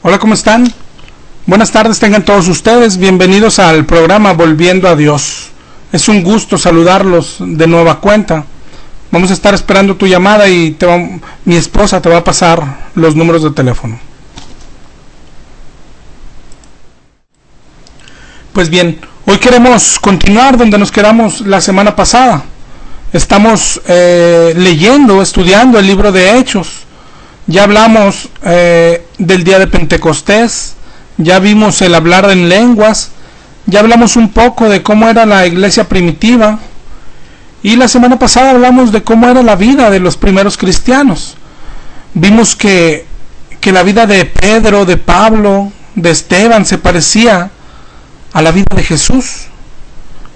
Hola, ¿cómo están? Buenas tardes tengan todos ustedes, bienvenidos al programa Volviendo a Dios. Es un gusto saludarlos de nueva cuenta. Vamos a estar esperando tu llamada y mi esposa te va a pasar los números de teléfono. Pues bien, hoy queremos continuar donde nos quedamos la semana pasada. Estamos estudiando el libro de Hechos. Ya hablamos del día de Pentecostés, ya vimos el hablar en lenguas, ya hablamos un poco de cómo era la iglesia primitiva, y la semana pasada hablamos de cómo era la vida de los primeros cristianos. Vimos que la vida de Pedro, de Pablo, de Esteban se parecía a la vida de Jesús,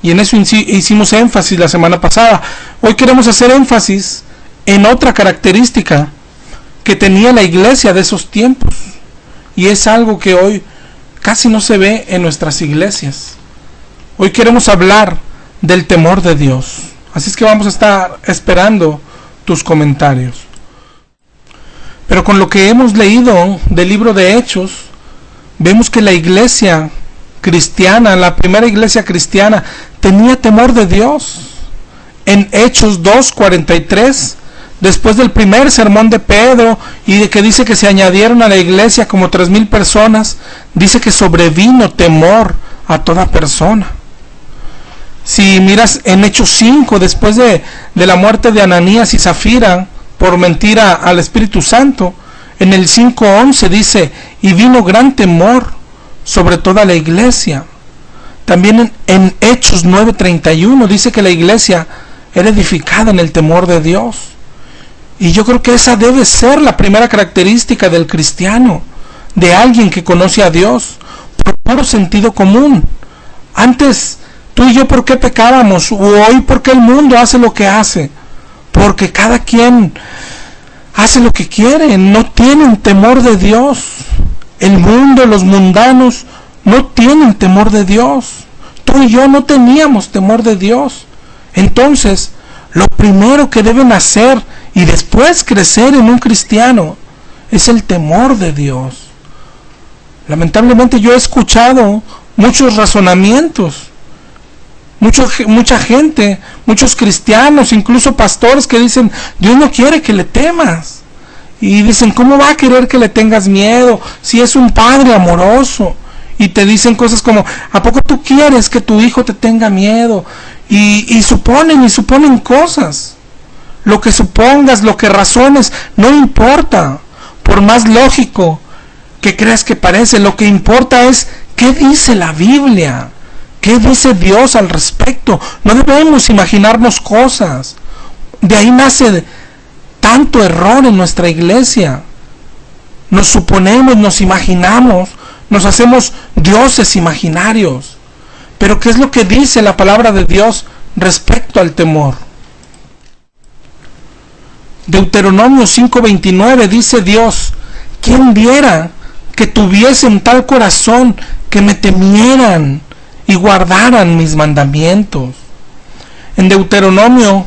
y en eso hicimos énfasis la semana pasada. Hoy queremos hacer énfasis en otra característica que tenía la iglesia de esos tiempos, y es algo que hoy casi no se ve en nuestras iglesias. Hoy queremos hablar del temor de Dios, así es que vamos a estar esperando tus comentarios. Pero con lo que hemos leído del libro de Hechos, vemos que la iglesia cristiana, la primera iglesia cristiana, tenía temor de Dios. En Hechos 2:43, después del primer sermón de Pedro y de que dice que se añadieron a la iglesia como 3,000 personas, dice que sobrevino temor a toda persona. Si miras en Hechos 5, después de la muerte de Ananías y Zafira por mentira al Espíritu Santo, en el 5:11 dice, y vino gran temor sobre toda la iglesia. También en Hechos 9:31 dice que la iglesia era edificada en el temor de Dios. Y yo creo que esa debe ser la primera característica del cristiano, de alguien que conoce a Dios, por puro sentido común. Antes, tú y yo, ¿por qué pecábamos? O hoy, ¿por qué el mundo hace lo que hace? Porque cada quien hace lo que quiere, no tienen temor de Dios. El mundo, los mundanos, no tienen temor de Dios. Tú y yo no teníamos temor de Dios. Entonces, lo primero que deben hacer y después crecer en un cristiano es el temor de Dios. Lamentablemente yo he escuchado muchos razonamientos, mucha gente, muchos cristianos, incluso pastores que dicen, Dios no quiere que le temas. Y dicen, ¿cómo va a querer que le tengas miedo si es un padre amoroso? Y te dicen cosas como, ¿a poco tú quieres que tu hijo te tenga miedo? Y suponen cosas. Lo que supongas, lo que razones, no importa. Por más lógico que creas que parece, lo que importa es qué dice la Biblia, qué dice Dios al respecto. No debemos imaginarnos cosas. De ahí nace tanto error en nuestra iglesia. Nos suponemos, nos imaginamos, nos hacemos dioses imaginarios. Pero ¿qué es lo que dice la palabra de Dios respecto al temor? Deuteronomio 5:29 dice Dios, ¿quién viera que tuviesen tal corazón que me temieran y guardaran mis mandamientos? En Deuteronomio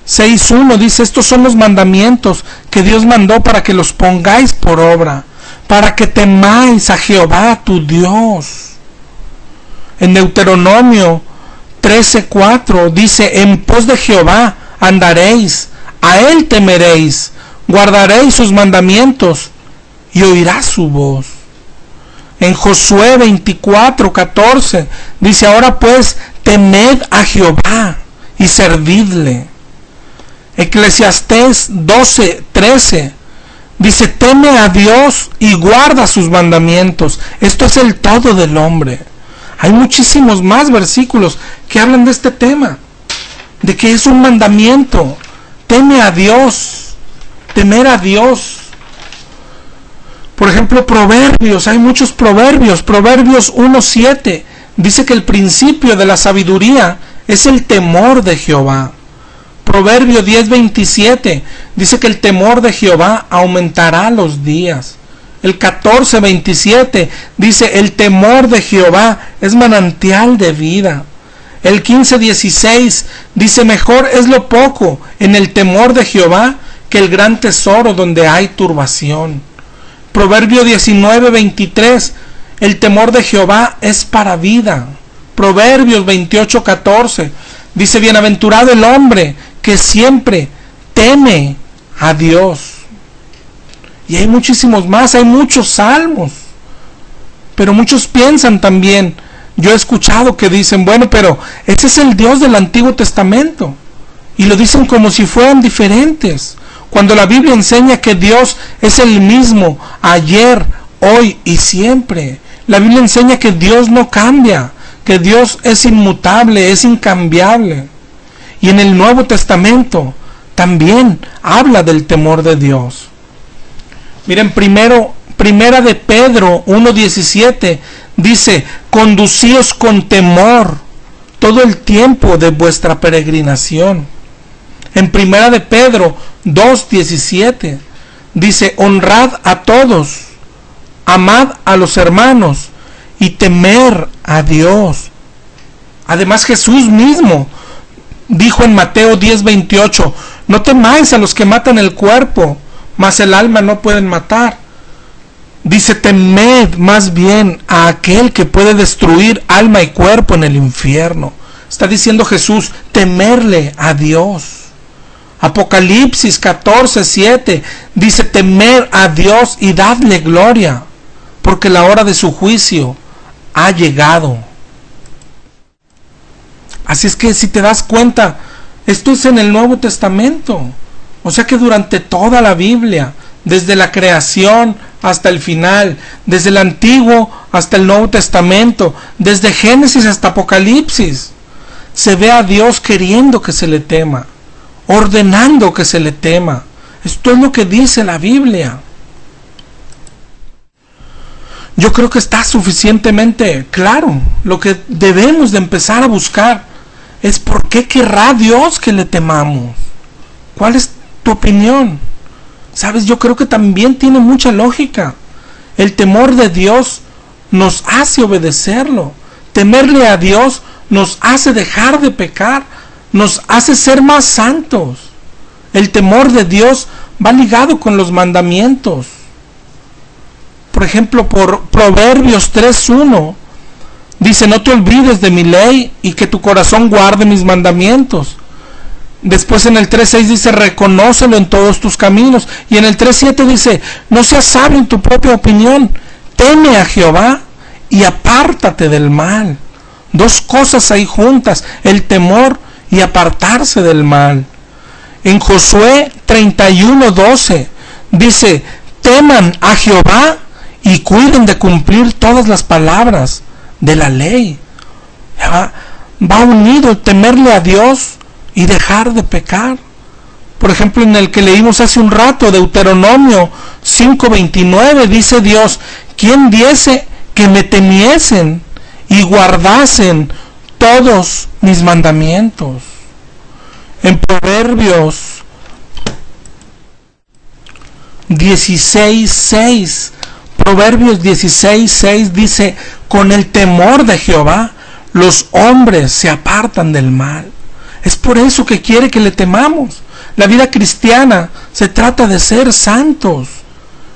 6:1 dice, estos son los mandamientos que Dios mandó para que los pongáis por obra, para que temáis a Jehová tu Dios. En Deuteronomio 13:4 dice, en pos de Jehová andaréis, a él temeréis, guardaréis sus mandamientos y oirás su voz. En Josué 24:14 dice, ahora pues temed a Jehová y servidle. Eclesiastés 12:13 dice, teme a Dios y guarda sus mandamientos. Esto es el todo del hombre. Hay muchísimos más versículos que hablan de este tema, de que es un mandamiento. Teme a Dios, temer a Dios. Por ejemplo, Proverbios, hay muchos proverbios. Proverbios 1:7 dice que el principio de la sabiduría es el temor de Jehová. Proverbio 10:27 dice que el temor de Jehová aumentará los días. El 14:27 dice, el temor de Jehová es manantial de vida. El 15:16 dice, mejor es lo poco en el temor de Jehová que el gran tesoro donde hay turbación. Proverbio 19:23, el temor de Jehová es para vida. Proverbios 28:14, dice, bienaventurado el hombre que siempre teme a Dios. Y hay muchísimos más, hay muchos salmos. Pero muchos piensan también, yo he escuchado que dicen, bueno, pero ese es el Dios del Antiguo Testamento. Y lo dicen como si fueran diferentes, cuando la Biblia enseña que Dios es el mismo ayer, hoy y siempre. La Biblia enseña que Dios no cambia, que Dios es inmutable, es incambiable. Y en el Nuevo Testamento también habla del temor de Dios. Miren, primera de Pedro 1:17 dice, conducíos con temor todo el tiempo de vuestra peregrinación. En primera de Pedro 2:17 dice, honrad a todos, amad a los hermanos y temer a Dios. Además, Jesús mismo dijo en Mateo 10:28, no temáis a los que matan el cuerpo, mas el alma no pueden matar. Dice, temed más bien a aquel que puede destruir alma y cuerpo en el infierno. Está diciendo Jesús, temerle a Dios. Apocalipsis 14:7 dice, temer a Dios y dadle gloria, porque la hora de su juicio ha llegado. Así es que si te das cuenta, esto es en el Nuevo Testamento. O sea que durante toda la Biblia, desde la creación hasta el final, desde el Antiguo hasta el Nuevo Testamento, desde Génesis hasta Apocalipsis, se ve a Dios queriendo que se le tema, ordenando que se le tema. Esto es lo que dice la Biblia. Yo creo que está suficientemente claro. Lo que debemos de empezar a buscar es por qué querrá Dios que le temamos. ¿Cuál es tu opinión? Sabes, yo creo que también tiene mucha lógica. El temor de Dios nos hace obedecerlo. Temerle a Dios nos hace dejar de pecar, nos hace ser más santos. El temor de Dios va ligado con los mandamientos. Por ejemplo, por Proverbios 3:1 dice, no te olvides de mi ley y que tu corazón guarde mis mandamientos. Después en el 3:6 dice, reconócelo en todos tus caminos. Y en el 3:7 dice, no seas sabio en tu propia opinión, teme a Jehová y apártate del mal. Dos cosas ahí juntas, el temor y apartarse del mal. En Josué 31:12 dice, teman a Jehová y cuiden de cumplir todas las palabras de la ley. Va unido el temerle a Dios y dejar de pecar. Por ejemplo, en el que leímos hace un rato, Deuteronomio 5:29, dice Dios, ¿quién diese que me temiesen y guardasen todos mis mandamientos? En Proverbios 16:6, Proverbios 16:6 dice, con el temor de Jehová los hombres se apartan del mal. Es por eso que quiere que le temamos. La vida cristiana se trata de ser santos.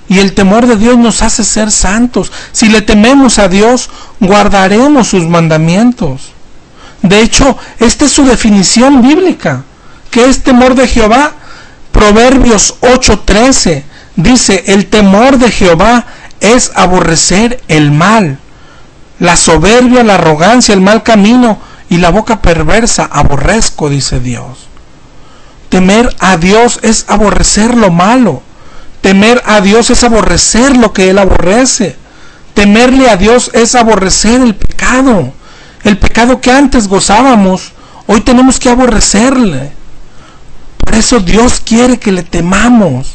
Y el temor de Dios nos hace ser santos. Si le tememos a Dios, guardaremos sus mandamientos. De hecho, esta es su definición bíblica. ¿Qué es temor de Jehová? Proverbios 8:13 dice, el temor de Jehová es aborrecer el mal, la soberbia, la arrogancia, el mal camino y la boca perversa aborrezco, dice Dios. Temer a Dios es aborrecer lo malo. Temer a Dios es aborrecer lo que Él aborrece. Temerle a Dios es aborrecer el pecado. El pecado que antes gozábamos, hoy tenemos que aborrecerle. Por eso Dios quiere que le temamos,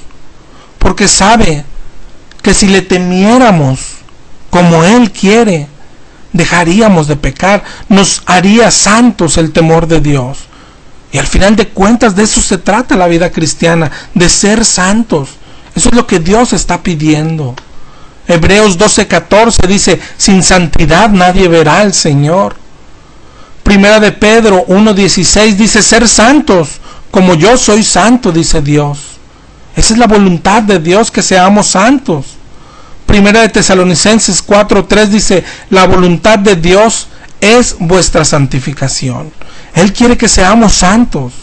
porque sabe que si le temiéramos como Él quiere, dejaríamos de pecar, nos haría santos el temor de Dios. Y al final de cuentas de eso se trata la vida cristiana, de ser santos. Eso es lo que Dios está pidiendo. Hebreos 12:14 dice, sin santidad nadie verá al Señor. Primera de Pedro 1:16 dice, ser santos como yo soy santo, dice Dios. Esa es la voluntad de Dios, que seamos santos. Primera de Tesalonicenses 4:3 dice, la voluntad de Dios es vuestra santificación. Él quiere que seamos santos,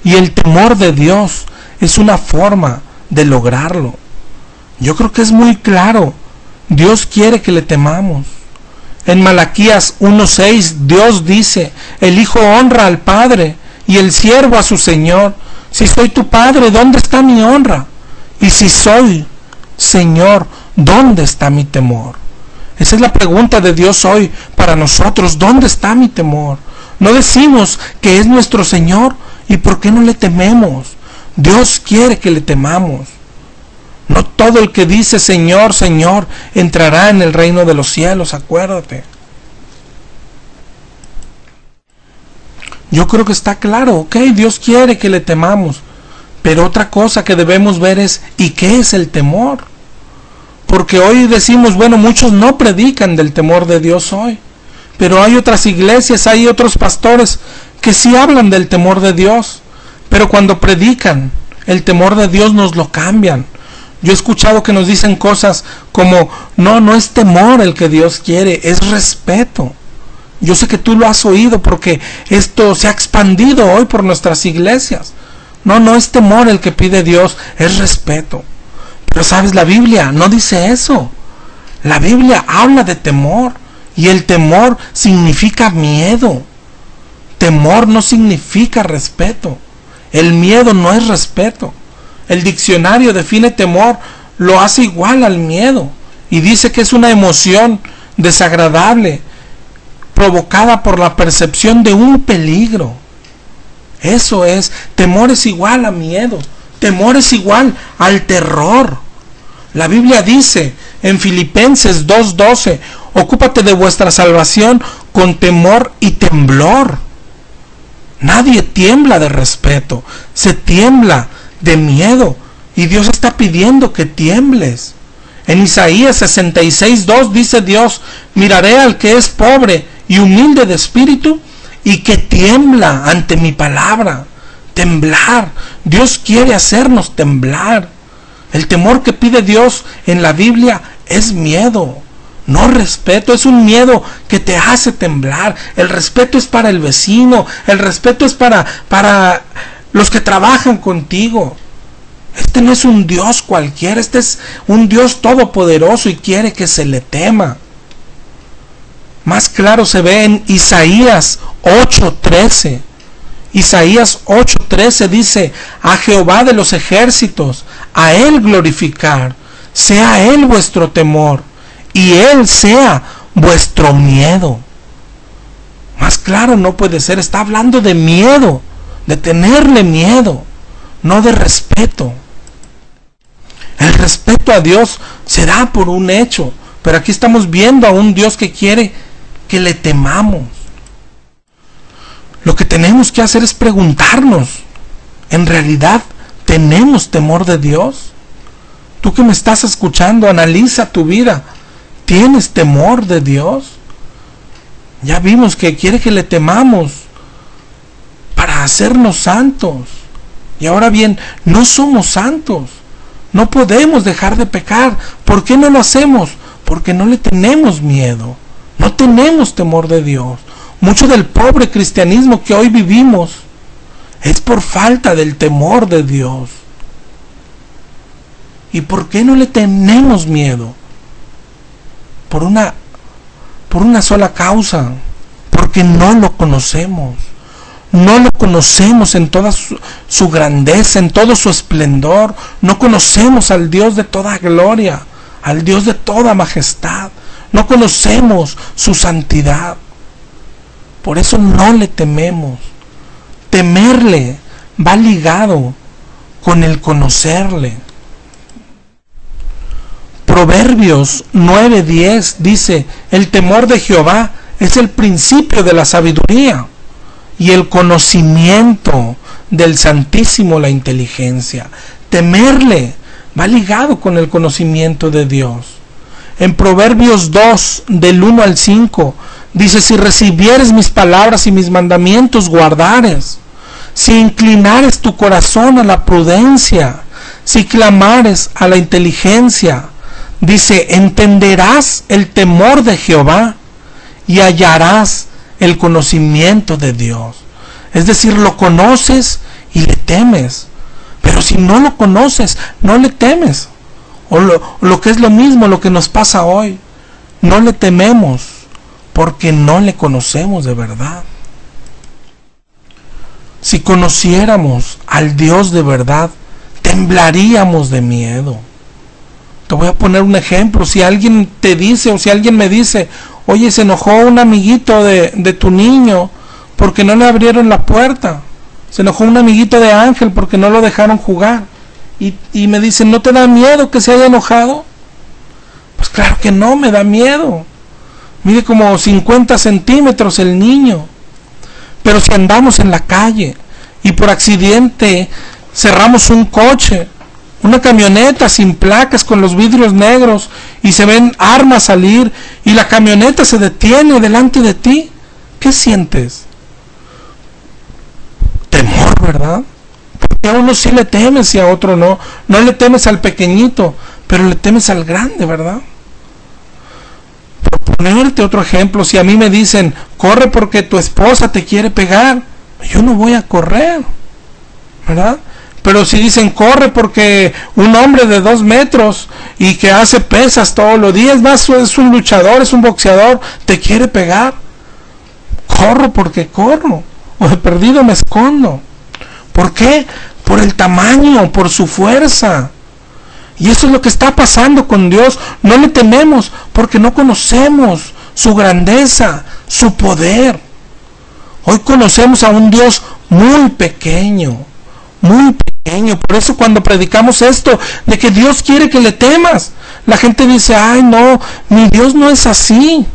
y el temor de Dios es una forma de lograrlo. Yo creo que es muy claro. Dios quiere que le temamos. En Malaquías 1:6 Dios dice, el hijo honra al padre y el siervo a su señor. Si soy tu padre, ¿dónde está mi honra? Y si soy Señor, ¿dónde está mi temor? Esa es la pregunta de Dios hoy para nosotros. ¿Dónde está mi temor? No decimos que es nuestro Señor, ¿y por qué no le tememos? Dios quiere que le temamos. No todo el que dice Señor, Señor, entrará en el reino de los cielos, acuérdate. Yo creo que está claro, ok, Dios quiere que le temamos. Pero otra cosa que debemos ver es, ¿y qué es el temor? Porque hoy decimos, bueno, muchos no predican del temor de Dios hoy. Pero hay otras iglesias, hay otros pastores que sí hablan del temor de Dios. Pero cuando predican el temor de Dios nos lo cambian. Yo he escuchado que nos dicen cosas como, no es temor el que Dios quiere, es respeto. Yo sé que tú lo has oído porque esto se ha expandido hoy por nuestras iglesias. No es temor el que pide Dios, es respeto. Pero sabes, la Biblia no dice eso. La Biblia habla de temor, y el temor significa miedo. Temor no significa respeto. El miedo no es respeto. El diccionario define temor, lo hace igual al miedo, y dice que es una emoción desagradable provocada por la percepción de un peligro. Eso es, temor es igual a miedo, temor es igual al terror. La Biblia dice en Filipenses 2:12, ocúpate de vuestra salvación con temor y temblor. Nadie tiembla de respeto, se tiembla de miedo, y Dios está pidiendo que tiembles. En Isaías 66:2 dice Dios, miraré al que es pobre y humilde de espíritu, y que tiembla ante mi palabra. Temblar. Dios quiere hacernos temblar. El temor que pide Dios en la Biblia es miedo, no respeto. Es un miedo que te hace temblar. El respeto es para el vecino, el respeto es para los que trabajan contigo. Este no es un Dios cualquiera, este es un Dios todopoderoso y quiere que se le tema. Más claro se ve en Isaías 8:13. Isaías 8:13 dice, a Jehová de los ejércitos, a Él glorificar, sea Él vuestro temor, y Él sea vuestro miedo. Más claro no puede ser, está hablando de miedo, de tenerle miedo, no de respeto. El respeto a Dios se da por un hecho, pero aquí estamos viendo a un Dios que quiere que le temamos. Lo que tenemos que hacer es preguntarnos, ¿en realidad tenemos temor de Dios? Tú que me estás escuchando, analiza tu vida. ¿Tienes temor de Dios? Ya vimos que quiere que le temamos para hacernos santos. Y ahora bien, no somos santos. No podemos dejar de pecar. ¿Por qué no lo hacemos? Porque no le tenemos miedo. No tenemos temor de Dios. Mucho del pobre cristianismo que hoy vivimos es por falta del temor de Dios. ¿Y por qué no le tenemos miedo? Por una sola causa, porque no lo conocemos. No lo conocemos en toda su grandeza, en todo su esplendor. No conocemos al Dios de toda gloria, al Dios de toda majestad. No conocemos su santidad. Por eso no le tememos. Temerle va ligado con el conocerle. Proverbios 9:10 dice, el temor de Jehová es el principio de la sabiduría, y el conocimiento del Santísimo la inteligencia. Temerle va ligado con el conocimiento de Dios. En Proverbios 2, del 1 al 5, dice, si recibieres mis palabras y mis mandamientos guardares, si inclinares tu corazón a la prudencia, si clamares a la inteligencia, dice, entenderás el temor de Jehová y hallarás el conocimiento de Dios. Es decir, lo conoces y le temes. Pero si no lo conoces, no le temes. O lo que es lo mismo, lo que nos pasa hoy. No le tememos porque no le conocemos de verdad. Si conociéramos al Dios de verdad, temblaríamos de miedo. Te voy a poner un ejemplo. Si alguien te dice, o si alguien me dice, oye, se enojó un amiguito de tu niño porque no le abrieron la puerta. Se enojó un amiguito de Ángel porque no lo dejaron jugar. Y me dicen, ¿no te da miedo que se haya enojado? Pues claro que no, me da miedo. Mide como 50 centímetros el niño. Pero si andamos en la calle y por accidente cerramos un coche, una camioneta sin placas con los vidrios negros y se ven armas salir y la camioneta se detiene delante de ti, ¿qué sientes? Temor, ¿verdad? Porque a uno sí le temes y a otro no. No le temes al pequeñito, pero le temes al grande, ¿verdad? Por ponerte otro ejemplo, si a mí me dicen, corre porque tu esposa te quiere pegar, yo no voy a correr, ¿verdad? Pero si dicen, corre porque un hombre de 2 metros y que hace pesas todos los días, más es un luchador, es un boxeador, te quiere pegar, corro porque corro, o de perdido me escondo. ¿Por qué? Por el tamaño, por su fuerza. Y eso es lo que está pasando con Dios. No le tememos porque no conocemos su grandeza, su poder. Hoy conocemos a un Dios muy pequeño, muy pequeño. Por eso cuando predicamos esto de que Dios quiere que le temas, la gente dice, ay no, mi Dios no es así.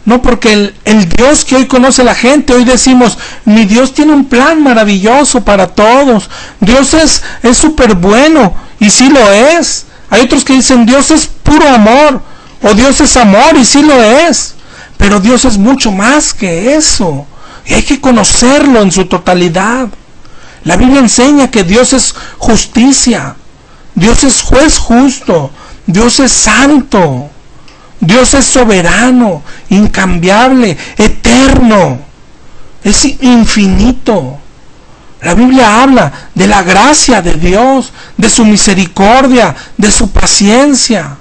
No, porque el Dios que hoy conoce la gente, hoy decimos, mi Dios tiene un plan maravilloso para todos. Dios es súper bueno, y sí lo es. Hay otros que dicen, Dios es puro amor, o Dios es amor, y sí lo es. Pero Dios es mucho más que eso, y hay que conocerlo en su totalidad. La Biblia enseña que Dios es justicia, Dios es juez justo, Dios es santo. Dios es soberano, incambiable, eterno, es infinito. La Biblia habla de la gracia de Dios, de su misericordia, de su paciencia.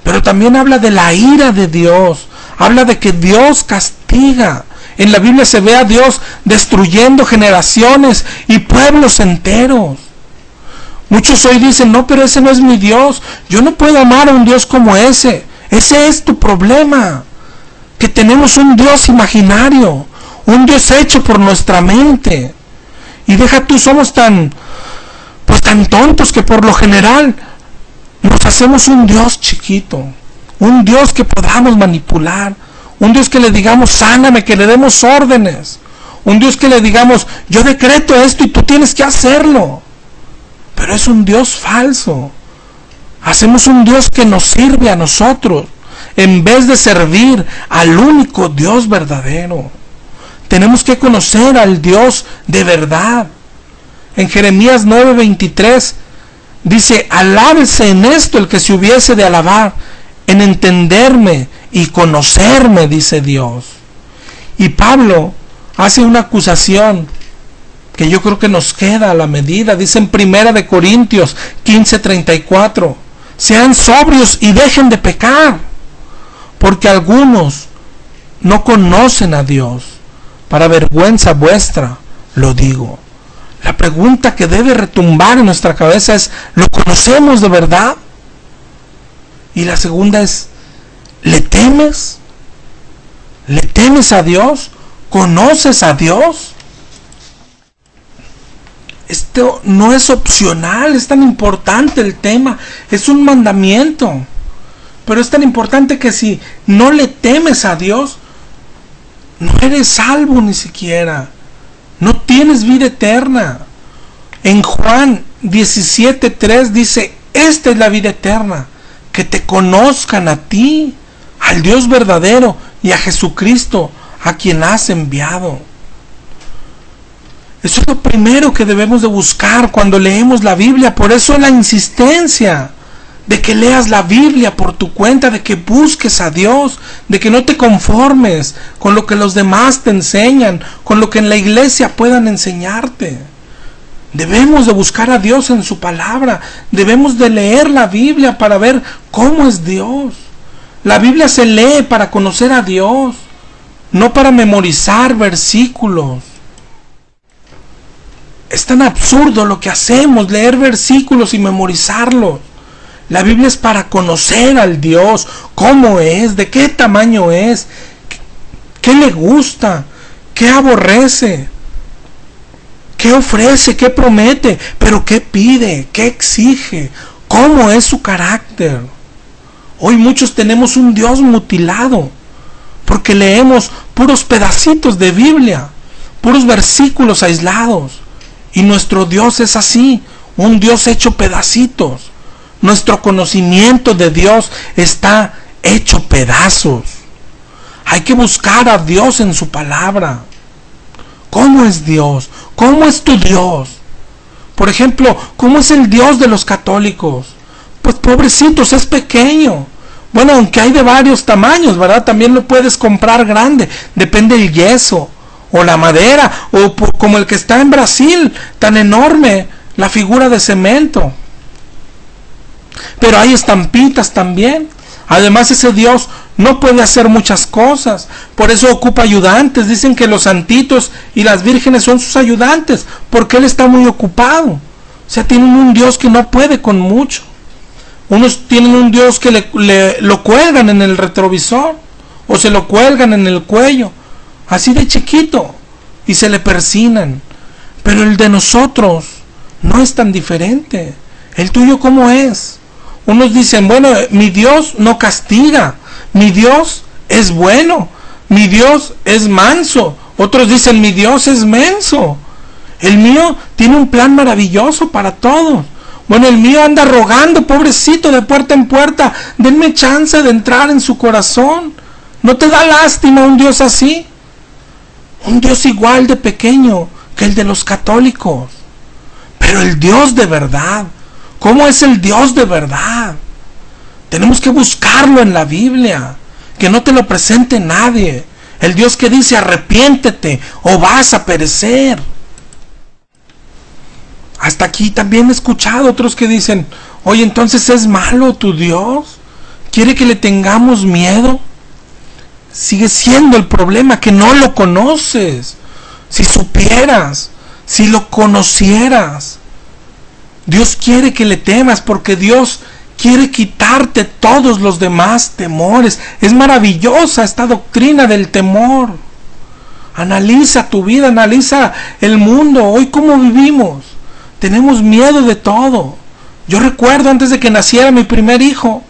Pero también habla de la ira de Dios, habla de que Dios castiga. En la Biblia se ve a Dios destruyendo generaciones y pueblos enteros. Muchos hoy dicen, no, pero ese no es mi Dios, yo no puedo amar a un Dios como ese. Ese es tu problema, que tenemos un Dios imaginario, un Dios hecho por nuestra mente. Y deja tú, somos tan tontos que por lo general nos hacemos un Dios chiquito, un Dios que podamos manipular, un Dios que le digamos, sáname, que le demos órdenes, un Dios que le digamos, yo decreto esto y tú tienes que hacerlo. Pero es un Dios falso. Hacemos un Dios que nos sirve a nosotros, en vez de servir al único Dios verdadero. Tenemos que conocer al Dios de verdad. En Jeremías 9:23 dice, alábese en esto el que se hubiese de alabar, en entenderme y conocerme, dice Dios. Y Pablo hace una acusación que yo creo que nos queda a la medida. Dice en 1 Corintios 15:34, sean sobrios y dejen de pecar, porque algunos no conocen a Dios. Para vergüenza vuestra lo digo. La pregunta que debe retumbar en nuestra cabeza es, ¿lo conocemos de verdad? Y la segunda es, ¿le temes? ¿Le temes a Dios? ¿Conoces a Dios? Esto no es opcional, es tan importante el tema, es un mandamiento. Pero es tan importante que si no le temes a Dios, no eres salvo ni siquiera. No tienes vida eterna. En Juan 17:3 dice, esta es la vida eterna, que te conozcan a ti, al Dios verdadero y a Jesucristo, a quien has enviado. Eso es lo primero que debemos de buscar cuando leemos la Biblia. Por eso la insistencia de que leas la Biblia por tu cuenta, de que busques a Dios, de que no te conformes con lo que los demás te enseñan, con lo que en la iglesia puedan enseñarte. Debemos de buscar a Dios en su palabra. Debemos de leer la Biblia para ver cómo es Dios. La Biblia se lee para conocer a Dios, no para memorizar versículos. Es tan absurdo lo que hacemos, leer versículos y memorizarlos. La Biblia es para conocer al Dios, cómo es, de qué tamaño es, qué le gusta, qué aborrece, qué ofrece, qué promete, pero qué pide, qué exige, cómo es su carácter. Hoy muchos tenemos un Dios mutilado, porque leemos puros pedacitos de Biblia, puros versículos aislados. Y nuestro Dios es así, un Dios hecho pedacitos. Nuestro conocimiento de Dios está hecho pedazos. Hay que buscar a Dios en su palabra. ¿Cómo es Dios? ¿Cómo es tu Dios? Por ejemplo, ¿cómo es el Dios de los católicos? Pues pobrecitos, es pequeño. Bueno, aunque hay de varios tamaños, ¿verdad? También lo puedes comprar grande. Depende del yeso, o la madera, o como el que está en Brasil, tan enorme, la figura de cemento. Pero hay estampitas también. Además, ese Dios no puede hacer muchas cosas. Por eso ocupa ayudantes. Dicen que los santitos y las vírgenes son sus ayudantes, porque Él está muy ocupado. O sea, tienen un Dios que no puede con mucho. Unos tienen un Dios que lo cuelgan en el retrovisor, o se lo cuelgan en el cuello, así de chiquito, y se le persignan. Pero el de nosotros no es tan diferente. ¿El tuyo cómo es? Unos dicen, bueno, mi Dios no castiga, mi Dios es bueno, mi Dios es manso. Otros dicen, mi Dios es menso. El mío tiene un plan maravilloso para todos. Bueno, el mío anda rogando, pobrecito, de puerta en puerta, denme chance de entrar en su corazón. ¿No te da lástima un Dios así? Un Dios igual de pequeño que el de los católicos. Pero el Dios de verdad, ¿cómo es el Dios de verdad? Tenemos que buscarlo en la Biblia, que no te lo presente nadie. El Dios que dice, arrepiéntete o vas a perecer. Hasta aquí también he escuchado otros que dicen, oye, entonces ¿es malo tu Dios? ¿Quiere que le tengamos miedo? Sigue siendo el problema, que no lo conoces. Si supieras, si lo conocieras. Dios quiere que le temas, porque Dios quiere quitarte todos los demás temores. Es maravillosa esta doctrina del temor. Analiza tu vida, analiza el mundo, hoy cómo vivimos. Tenemos miedo de todo. Yo recuerdo antes de que naciera mi primer hijo,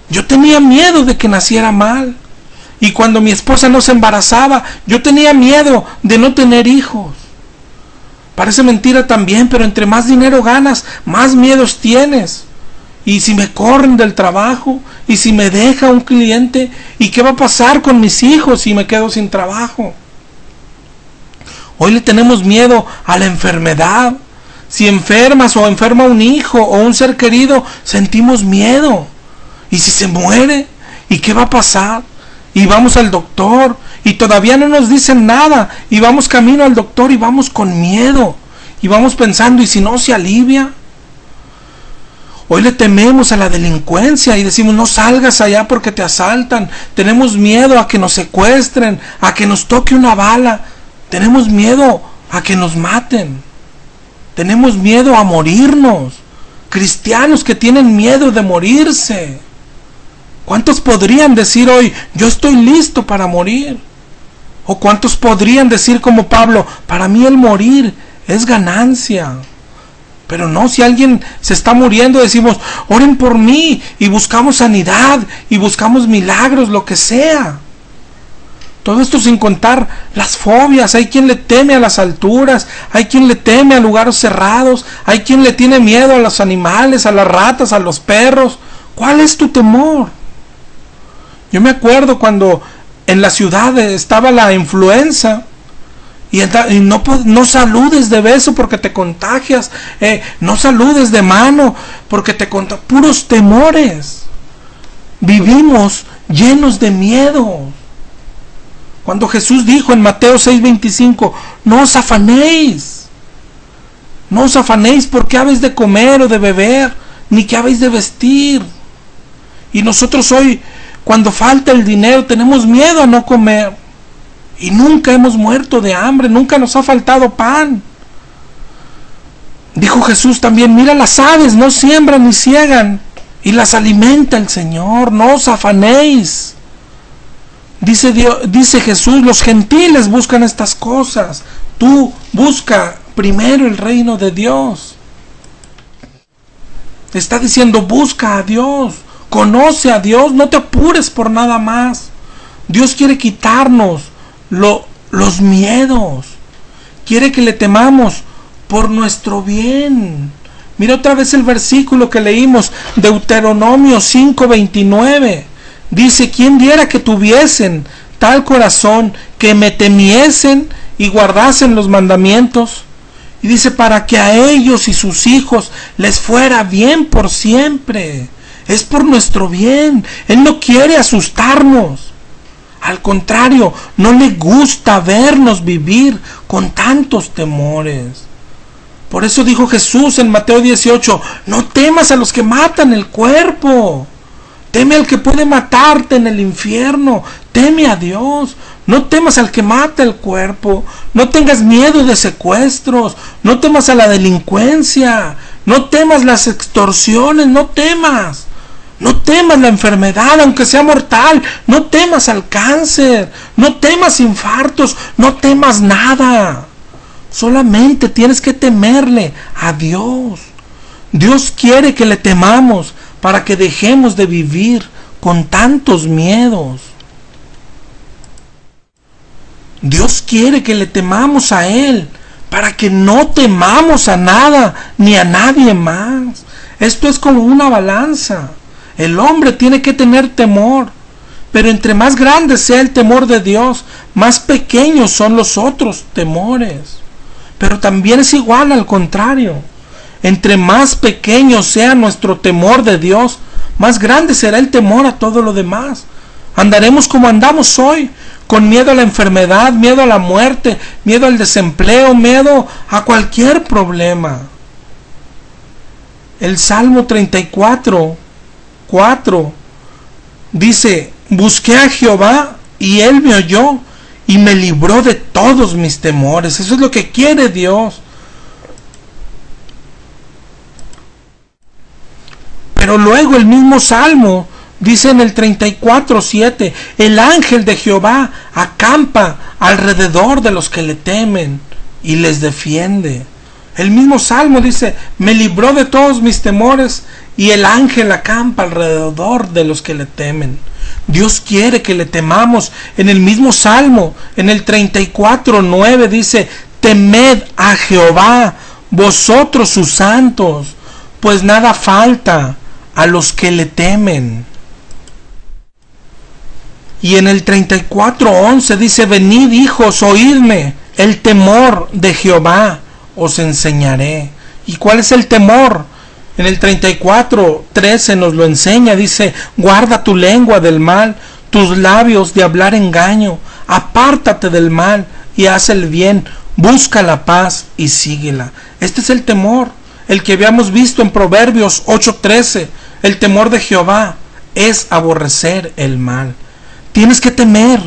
yo tenía miedo de que naciera mal. Y cuando mi esposa no se embarazaba, yo tenía miedo de no tener hijos. Parece mentira también, pero entre más dinero ganas, más miedos tienes. Y si me corren del trabajo, y si me deja un cliente, ¿y qué va a pasar con mis hijos si me quedo sin trabajo? Hoy le tenemos miedo a la enfermedad. Si enfermas o enferma un hijo o un ser querido, sentimos miedo. ¿Y si se muere? ¿Y qué va a pasar? Y vamos al doctor y todavía no nos dicen nada, y vamos camino al doctor y vamos con miedo, y vamos pensando, ¿y si no se alivia? Hoy le tememos a la delincuencia y decimos, no salgas allá porque te asaltan. Tenemos miedo a que nos secuestren, a que nos toque una bala. Tenemos miedo a que nos maten. Tenemos miedo a morirnos. Cristianos que tienen miedo de morirse. ¿Cuántos podrían decir hoy, yo estoy listo para morir? ¿O cuántos podrían decir como Pablo, para mí el morir es ganancia? Pero no, si alguien se está muriendo, decimos, oren por mí, y buscamos sanidad, y buscamos milagros, lo que sea. Todo esto sin contar las fobias. Hay quien le teme a las alturas, hay quien le teme a lugares cerrados, hay quien le tiene miedo a los animales, a las ratas, a los perros. ¿Cuál es tu temor? Yo me acuerdo cuando en la ciudad estaba la influenza, Y no saludes de beso porque te contagias. No saludes de mano porque te contagias. Puros temores. Vivimos llenos de miedo. Cuando Jesús dijo en Mateo 6:25, no os afanéis. No os afanéis por qué habéis de comer o de beber, ni qué habéis de vestir. Y nosotros hoy, cuando falta el dinero, tenemos miedo a no comer. Y nunca hemos muerto de hambre, nunca nos ha faltado pan. Dijo Jesús también, mira las aves, no siembran ni ciegan, y las alimenta el Señor, no os afanéis. Dice Jesús, los gentiles buscan estas cosas. Tú busca primero el reino de Dios. Está diciendo, busca a Dios, conoce a Dios, no te apures por nada más. Dios quiere quitarnos los miedos. Quiere que le temamos por nuestro bien. Mira otra vez el versículo que leímos, Deuteronomio 5:29. Dice, ¿quién diera que tuviesen tal corazón que me temiesen y guardasen los mandamientos? Y dice, para que a ellos y sus hijos les fuera bien por siempre. Es por nuestro bien. Él no quiere asustarnos. Al contrario, no le gusta vernos vivir con tantos temores. Por eso dijo Jesús en Mateo 18, no temas a los que matan el cuerpo. Teme al que puede matarte en el infierno. Teme a Dios. No temas al que mata el cuerpo. No tengas miedo de secuestros. No temas a la delincuencia. No temas las extorsiones. No temas. No temas la enfermedad, aunque sea mortal. No temas al cáncer. No temas infartos. No temas nada. Solamente tienes que temerle a Dios. Dios quiere que le temamos para que dejemos de vivir con tantos miedos. Dios quiere que le temamos a Él para que no temamos a nada ni a nadie más. Esto es como una balanza. El hombre tiene que tener temor, pero entre más grande sea el temor de Dios, más pequeños son los otros temores. Pero también es igual al contrario. Entre más pequeño sea nuestro temor de Dios, más grande será el temor a todo lo demás. Andaremos como andamos hoy, con miedo a la enfermedad, miedo a la muerte, miedo al desempleo, miedo a cualquier problema. El Salmo 34:4 dice, busqué a Jehová y Él me oyó y me libró de todos mis temores. Eso es lo que quiere Dios. Pero luego el mismo Salmo dice en el 34:7, el ángel de Jehová acampa alrededor de los que le temen y les defiende. El mismo Salmo dice, me libró de todos mis temores y el ángel acampa alrededor de los que le temen. Dios quiere que le temamos. En el mismo Salmo, en el 34:9 dice, temed a Jehová, vosotros sus santos, pues nada falta a los que le temen. Y en el 34:11 dice, venid hijos, oídme, el temor de Jehová os enseñaré. ¿Y cuál es el temor? En el 34:13 nos lo enseña, dice, guarda tu lengua del mal, tus labios de hablar engaño, apártate del mal y haz el bien, busca la paz y síguela. Este es el temor, el que habíamos visto en Proverbios 8:13. El temor de Jehová es aborrecer el mal. Tienes que temer.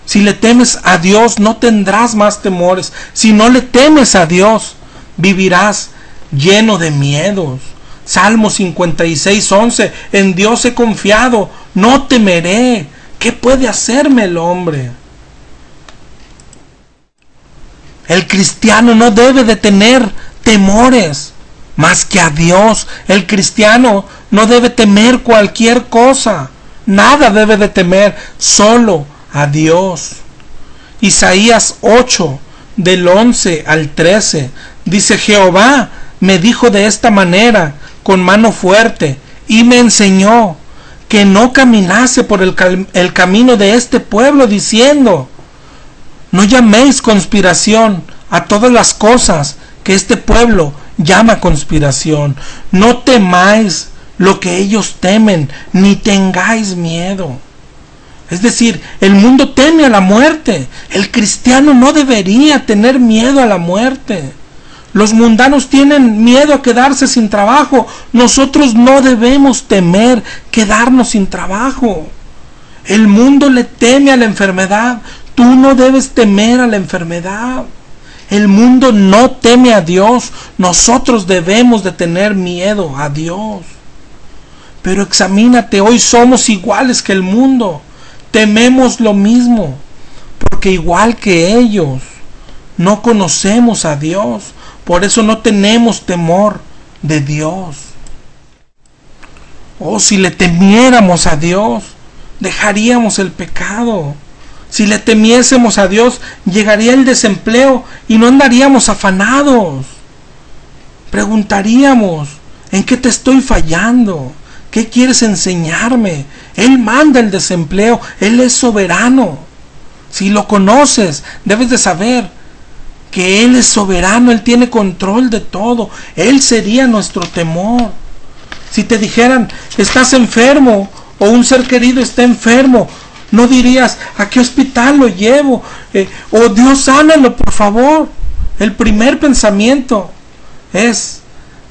Si le temes a Dios, no tendrás más temores. Si no le temes a Dios, vivirás lleno de miedos. Salmo 56:11, en Dios he confiado, no temeré. ¿Qué puede hacerme el hombre? El cristiano no debe de tener temores más que a Dios. El cristiano no debe temer cualquier cosa. Nada debe de temer, solo a Dios. Isaías 8, del 11 al 13, dice, Jehová me dijo de esta manera, con mano fuerte, y me enseñó que no caminase por el camino de este pueblo, diciendo, No llaméis conspiración a todas las cosas que este pueblo llama conspiración. No temáis lo que ellos temen, ni tengáis miedo. Es decir, el mundo teme a la muerte. El cristiano no debería tener miedo a la muerte. Los mundanos tienen miedo a quedarse sin trabajo. Nosotros no debemos temer quedarnos sin trabajo. El mundo le teme a la enfermedad. Tú no debes temer a la enfermedad. El mundo no teme a Dios. Nosotros debemos de tener miedo a Dios. Pero examínate, hoy somos iguales que el mundo. Tememos lo mismo, porque igual que ellos, no conocemos a Dios. Por eso no tenemos temor de Dios. Oh, si le temiéramos a Dios, dejaríamos el pecado. Si le temiésemos a Dios, llegaría el desempleo y no andaríamos afanados. Preguntaríamos, ¿en qué te estoy fallando? ¿Qué quieres enseñarme? Él manda el desempleo, Él es soberano. Si lo conoces, debes de saber que Él es soberano, Él tiene control de todo. Él sería nuestro temor. Si te dijeran, estás enfermo, o un ser querido está enfermo, no dirías, ¿a qué hospital lo llevo? O Dios, sánalo, por favor. El primer pensamiento es,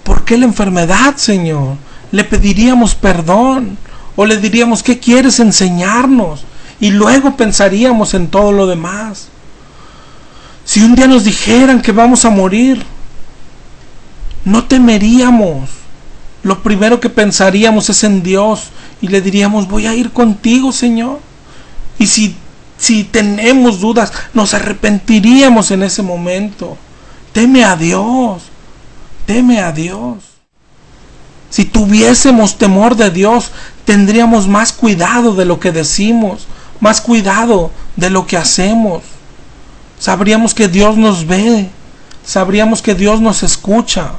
¿por qué la enfermedad, Señor? Le pediríamos perdón, o le diríamos, ¿qué quieres enseñarnos? Y luego pensaríamos en todo lo demás. Si un día nos dijeran que vamos a morir, no temeríamos. Lo primero que pensaríamos es en Dios y le diríamos, voy a ir contigo, Señor. Y si tenemos dudas, nos arrepentiríamos en ese momento. Teme a Dios, teme a Dios. Si tuviésemos temor de Dios, tendríamos más cuidado de lo que decimos, más cuidado de lo que hacemos. Sabríamos que Dios nos ve, sabríamos que Dios nos escucha.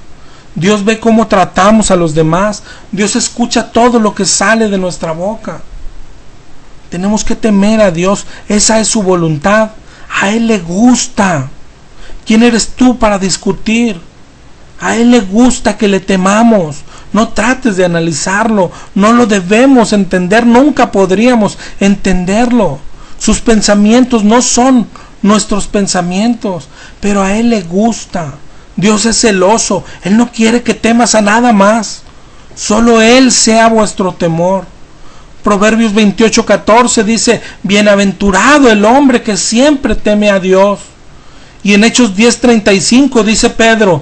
Dios ve cómo tratamos a los demás. Dios escucha todo lo que sale de nuestra boca. Tenemos que temer a Dios. Esa es su voluntad. A Él le gusta. ¿Quién eres tú para discutir? A Él le gusta que le temamos. No trates de analizarlo. No lo debemos entender. Nunca podríamos entenderlo. Sus pensamientos no son nuestros pensamientos, pero a Él le gusta. Dios es celoso. Él no quiere que temas a nada más. Solo Él sea vuestro temor. Proverbios 28:14 dice, bienaventurado el hombre que siempre teme a Dios. Y en Hechos 10:35 dice Pedro,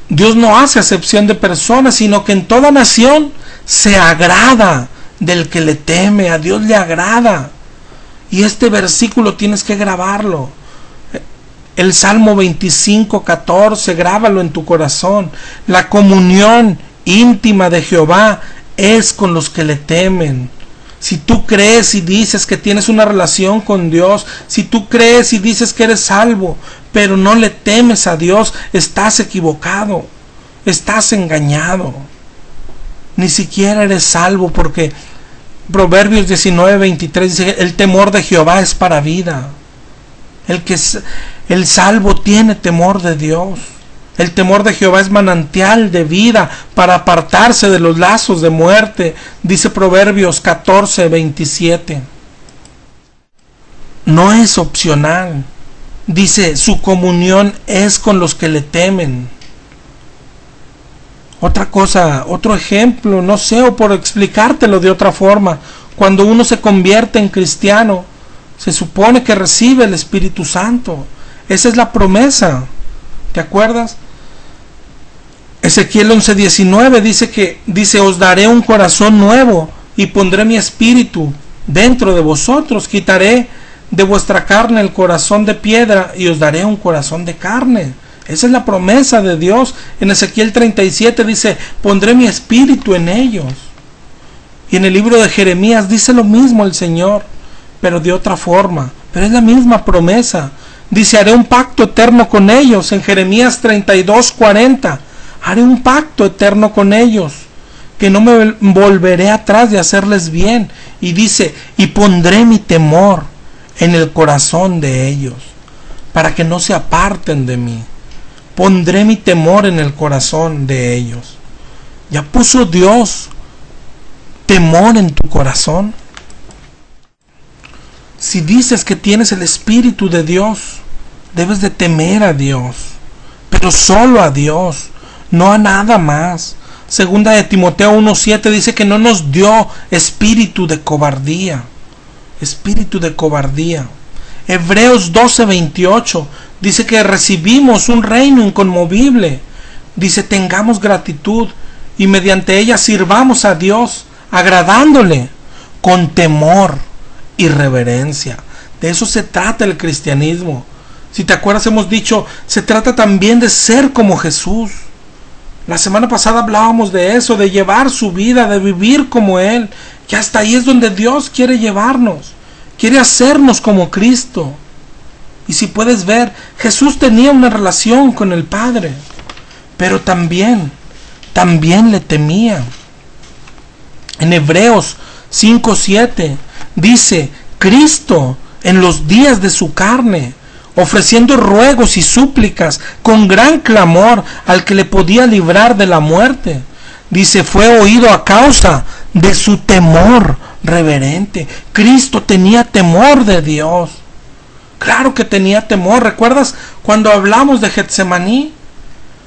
Dios no hace acepción de personas, sino que en toda nación se agrada del que le teme. A Dios le agrada. Y este versículo tienes que grabarlo. El Salmo 25:14, grábalo en tu corazón. La comunión íntima de Jehová es con los que le temen. Si tú crees y dices que tienes una relación con Dios, si tú crees y dices que eres salvo, pero no le temes a Dios, estás equivocado, estás engañado. Ni siquiera eres salvo, porque Proverbios 19:23 dice, el temor de Jehová es para vida. El salvo tiene temor de Dios. El temor de Jehová es manantial de vida para apartarse de los lazos de muerte, dice Proverbios 14:27. No es opcional. Dice, su comunión es con los que le temen. Otra cosa, otro ejemplo, no sé, o por explicártelo de otra forma, cuando uno se convierte en cristiano, se supone que recibe el Espíritu Santo. Esa es la promesa. ¿Te acuerdas? Ezequiel 11:19 dice, os daré un corazón nuevo y pondré mi espíritu dentro de vosotros. Quitaré de vuestra carne el corazón de piedra y os daré un corazón de carne. Esa es la promesa de Dios. En Ezequiel 37 dice, pondré mi espíritu en ellos. Y en el libro de Jeremías dice lo mismo el Señor, pero de otra forma. Pero es la misma promesa. Dice, haré un pacto eterno con ellos. En Jeremías 32:40, haré un pacto eterno con ellos, que no me volveré atrás de hacerles bien. Y dice, y pondré mi temor en el corazón de ellos, para que no se aparten de mí. Pondré mi temor en el corazón de ellos. ¿Ya puso Dios temor en tu corazón? Si dices que tienes el Espíritu de Dios, debes de temer a Dios, pero solo a Dios, no a nada más. Segunda de Timoteo 1:7 dice que no nos dio espíritu de cobardía. Espíritu de cobardía. Hebreos 12:28 dice que recibimos un reino inconmovible. Dice, tengamos gratitud y mediante ella sirvamos a Dios, agradándole con temor y reverencia. De eso se trata el cristianismo. Si te acuerdas, hemos dicho, se trata también de ser como Jesús. La semana pasada hablábamos de eso, de llevar su vida, de vivir como Él. Que hasta ahí es donde Dios quiere llevarnos. Quiere hacernos como Cristo. Y si puedes ver, Jesús tenía una relación con el Padre, pero también le temía. En Hebreos 5:7 dice, Cristo en los días de su carne, ofreciendo ruegos y súplicas con gran clamor al que le podía librar de la muerte, dice, fue oído a causa de su temor reverente. Cristo tenía temor de Dios. Claro que tenía temor. ¿Recuerdas cuando hablamos de Getsemaní?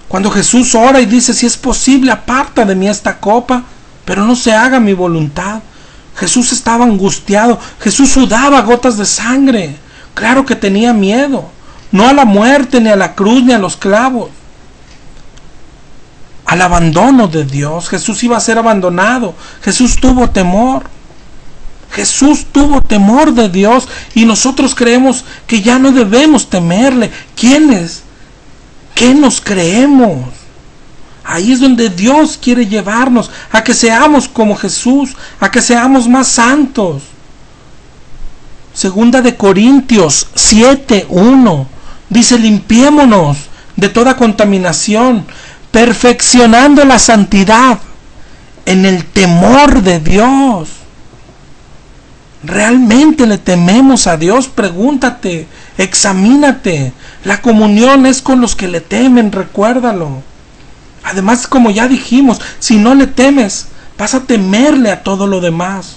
Cuando Jesús ora y dice, si es posible, aparta de mí esta copa, pero no se haga mi voluntad. Jesús estaba angustiado. Jesús sudaba gotas de sangre. Claro que tenía miedo. No a la muerte, ni a la cruz, ni a los clavos. Al abandono de Dios. Jesús iba a ser abandonado. Jesús tuvo temor. Jesús tuvo temor de Dios. Y nosotros creemos que ya no debemos temerle. ¿Quiénes? ¿Qué nos creemos? Ahí es donde Dios quiere llevarnos, a que seamos como Jesús, a que seamos más santos. Segunda de Corintios 7:1 dice, limpiémonos de toda contaminación, perfeccionando la santidad en el temor de Dios. ¿Realmente le tememos a Dios? Pregúntate, examínate. La comunión es con los que le temen, recuérdalo. Además, como ya dijimos, si no le temes, vas a temerle a todo lo demás.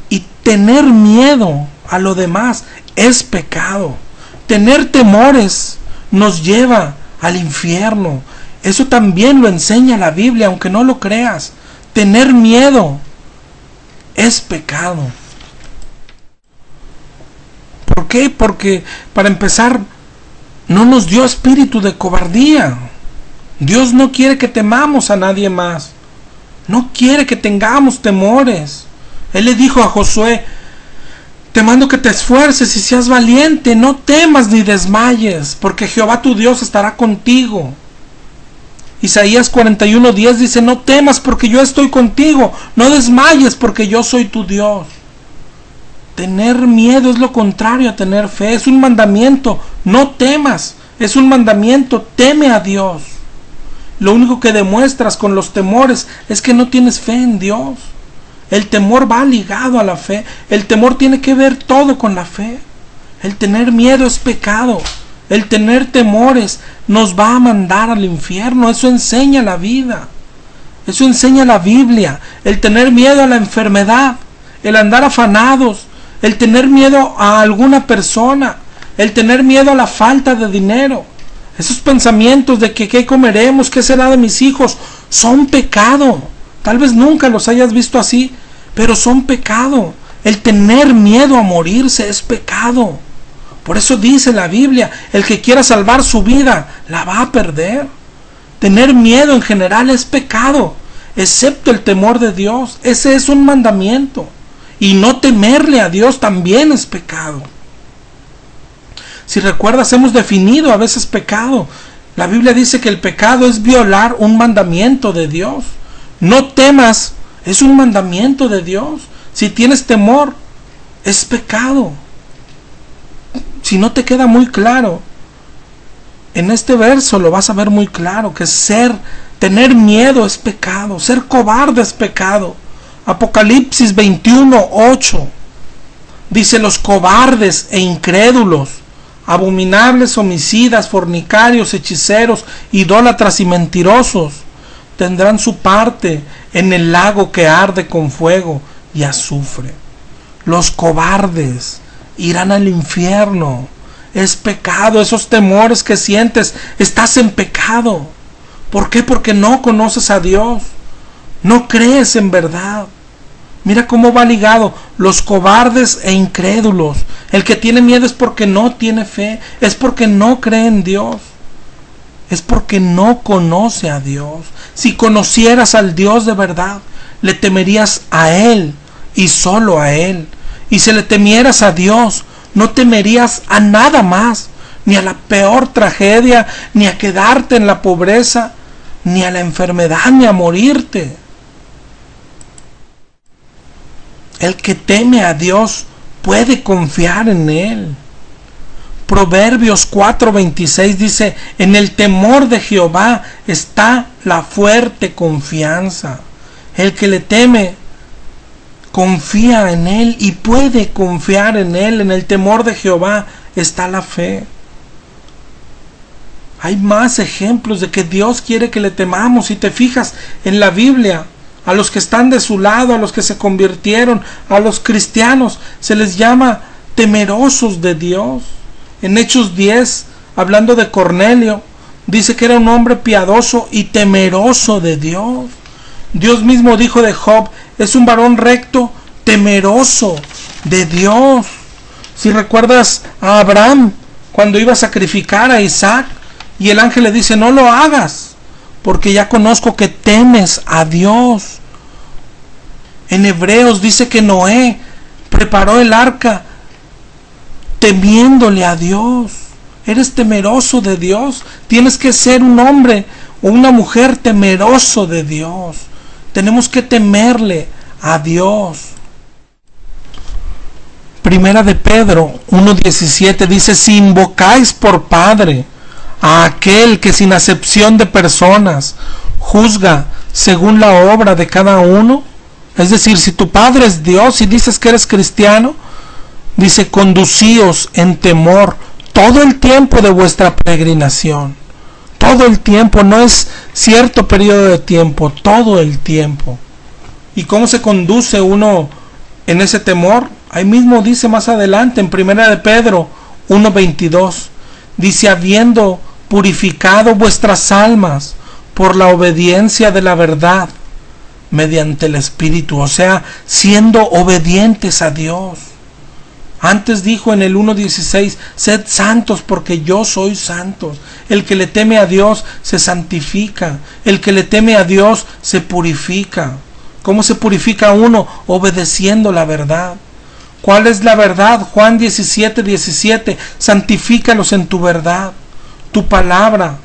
Y tener miedo a lo demás es pecado. Tener temores nos lleva al infierno. Eso también lo enseña la Biblia, aunque no lo creas. Tener miedo es pecado. ¿Por qué? Porque, para empezar, no nos dio espíritu de cobardía. Dios no quiere que temamos a nadie más. No quiere que tengamos temores. Él le dijo a Josué, te mando que te esfuerces y seas valiente, no temas ni desmayes, porque Jehová tu Dios estará contigo. Isaías 41:10 dice, no temas porque yo estoy contigo, no desmayes porque yo soy tu Dios. Tener miedo es lo contrario a tener fe, es un mandamiento, no temas, es un mandamiento, teme a Dios. Lo único que demuestras con los temores es que no tienes fe en Dios. El temor va ligado a la fe. El temor tiene que ver todo con la fe. El tener miedo es pecado. El tener temores nos va a mandar al infierno. Eso enseña la vida. Eso enseña la Biblia. El tener miedo a la enfermedad. El andar afanados. El tener miedo a alguna persona. El tener miedo a la falta de dinero. Esos pensamientos de que qué comeremos, qué será de mis hijos, son pecado. Tal vez nunca los hayas visto así, pero son pecado. El tener miedo a morirse es pecado. Por eso dice la Biblia, el que quiera salvar su vida, la va a perder. Tener miedo en general es pecado, excepto el temor de Dios. Ese es un mandamiento. Y no temerle a Dios también es pecado. Si recuerdas, hemos definido a veces pecado. La Biblia dice que el pecado es violar un mandamiento de Dios. No temas, es un mandamiento de Dios. Si tienes temor, es pecado. Si no te queda muy claro, en este verso lo vas a ver muy claro, que tener miedo es pecado, ser cobarde es pecado. Apocalipsis 21:8 Dice: los cobardes e incrédulos, abominables, homicidas, fornicarios, hechiceros, idólatras y mentirosos, tendrán su parte en el lago que arde con fuego y azufre. Los cobardes irán al infierno. Es pecado, esos temores que sientes, estás en pecado. ¿Por qué? Porque no conoces a Dios, no crees en verdad. Mira cómo va ligado: los cobardes e incrédulos. El que tiene miedo es porque no tiene fe, es porque no cree en Dios, es porque no conoce a Dios. Si conocieras al Dios de verdad, le temerías a Él y solo a Él. Y si le temieras a Dios, no temerías a nada más, ni a la peor tragedia, ni a quedarte en la pobreza, ni a la enfermedad, ni a morirte. El que teme a Dios puede confiar en Él. Proverbios 4:26 dice: en el temor de Jehová está la fuerte confianza. El que le teme confía en Él y puede confiar en Él. En el temor de Jehová está la fe. Hay más ejemplos de que Dios quiere que le temamos. Si te fijas en la Biblia, a los que están de su lado, a los que se convirtieron, a los cristianos, se les llama temerosos de Dios. En Hechos 10, hablando de Cornelio, dice que era un hombre piadoso y temeroso de Dios. Dios mismo dijo de Job: es un varón recto, temeroso de Dios. Si recuerdas a Abraham, cuando iba a sacrificar a Isaac, y el ángel le dice: no lo hagas, porque ya conozco que temes a Dios. En Hebreos dice que Noé preparó el arca temiéndole a Dios. Eres temeroso de Dios. Tienes que ser un hombre o una mujer temeroso de Dios. Tenemos que temerle a Dios. Primera de Pedro 1:17 dice: si invocáis por Padre a aquel que sin acepción de personas juzga según la obra de cada uno, es decir, si tu Padre es Dios y dices que eres cristiano, dice: conducíos en temor todo el tiempo de vuestra peregrinación. Todo el tiempo, no es cierto periodo de tiempo, todo el tiempo. ¿Y cómo se conduce uno en ese temor? Ahí mismo dice más adelante en Primera de Pedro 1:22, dice: habiendo purificado vuestras almas por la obediencia de la verdad mediante el Espíritu, o sea, siendo obedientes a Dios. Antes dijo en el 1:16: sed santos porque yo soy santo. El que le teme a Dios se santifica, el que le teme a Dios se purifica. ¿Cómo se purifica uno? Obedeciendo la verdad. ¿Cuál es la verdad? Juan 17:17, santifícalos en tu verdad. Tu palabra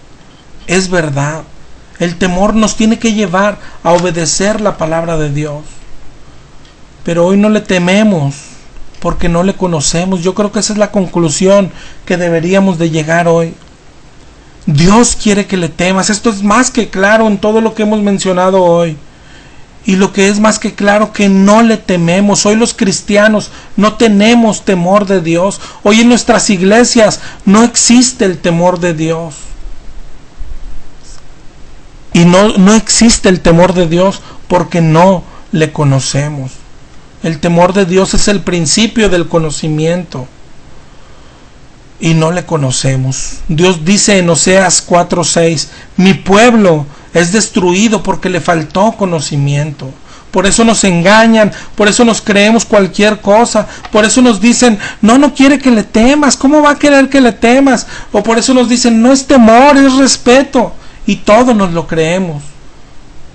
es verdad. El temor nos tiene que llevar a obedecer la palabra de Dios. Pero hoy no le tememos porque no le conocemos. Yo creo que esa es la conclusión que deberíamos de llegar hoy. Dios quiere que le temas. Esto es más que claro en todo lo que hemos mencionado hoy. Y lo que es más que claro, que no le tememos. Hoy los cristianos no tenemos temor de Dios. Hoy en nuestras iglesias no existe el temor de Dios. Y no existe el temor de Dios porque no le conocemos. El temor de Dios es el principio del conocimiento. Y no le conocemos. Dios dice en Oseas 4:6, mi pueblo es destruido porque le faltó conocimiento. Por eso nos engañan, por eso nos creemos cualquier cosa, por eso nos dicen: no quiere que le temas, ¿cómo va a querer que le temas? O por eso nos dicen: no es temor, es respeto. Y todo nos lo creemos.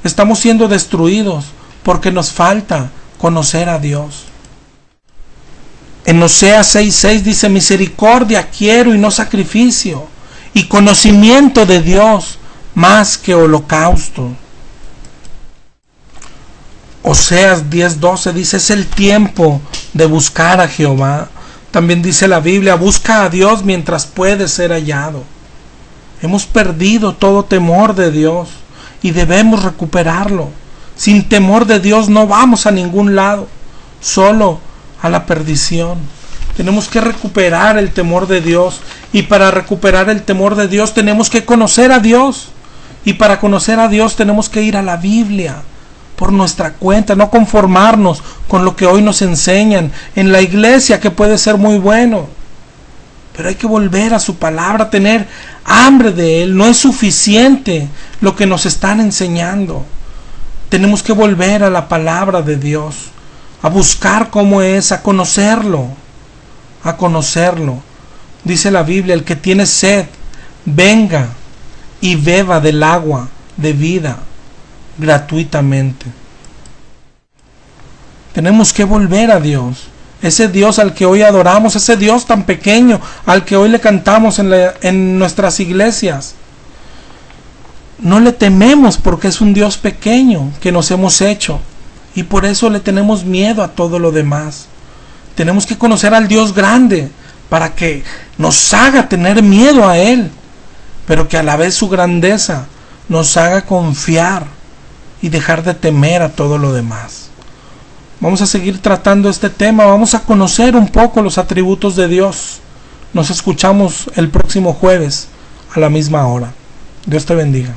Estamos siendo destruidos porque nos falta conocer a Dios. En Oseas 6:6 dice: misericordia quiero y no sacrificio, y conocimiento de Dios más que holocausto. Oseas 10:12 dice: es el tiempo de buscar a Jehová. También dice la Biblia: busca a Dios mientras puede ser hallado. Hemos perdido todo temor de Dios y debemos recuperarlo. Sin temor de Dios no vamos a ningún lado. Solo a la perdición. Tenemos que recuperar el temor de Dios, y para recuperar el temor de Dios tenemos que conocer a Dios, y para conocer a Dios tenemos que ir a la Biblia por nuestra cuenta, no conformarnos con lo que hoy nos enseñan en la iglesia, que puede ser muy bueno, pero hay que volver a su palabra, tener hambre de Él. No es suficiente lo que nos están enseñando. Tenemos que volver a la palabra de Dios, a buscar cómo es, a conocerlo, a conocerlo. Dice la Biblia: el que tiene sed, venga y beba del agua de vida gratuitamente. Tenemos que volver a Dios, ese Dios al que hoy adoramos, ese Dios tan pequeño al que hoy le cantamos en nuestras iglesias. No le tememos porque es un Dios pequeño que nos hemos hecho, y por eso le tenemos miedo a todo lo demás. Tenemos que conocer al Dios grande para que nos haga tener miedo a Él, pero que a la vez su grandeza nos haga confiar y dejar de temer a todo lo demás. Vamos a seguir tratando este tema, vamos a conocer un poco los atributos de Dios. Nos escuchamos el próximo jueves a la misma hora. Dios te bendiga.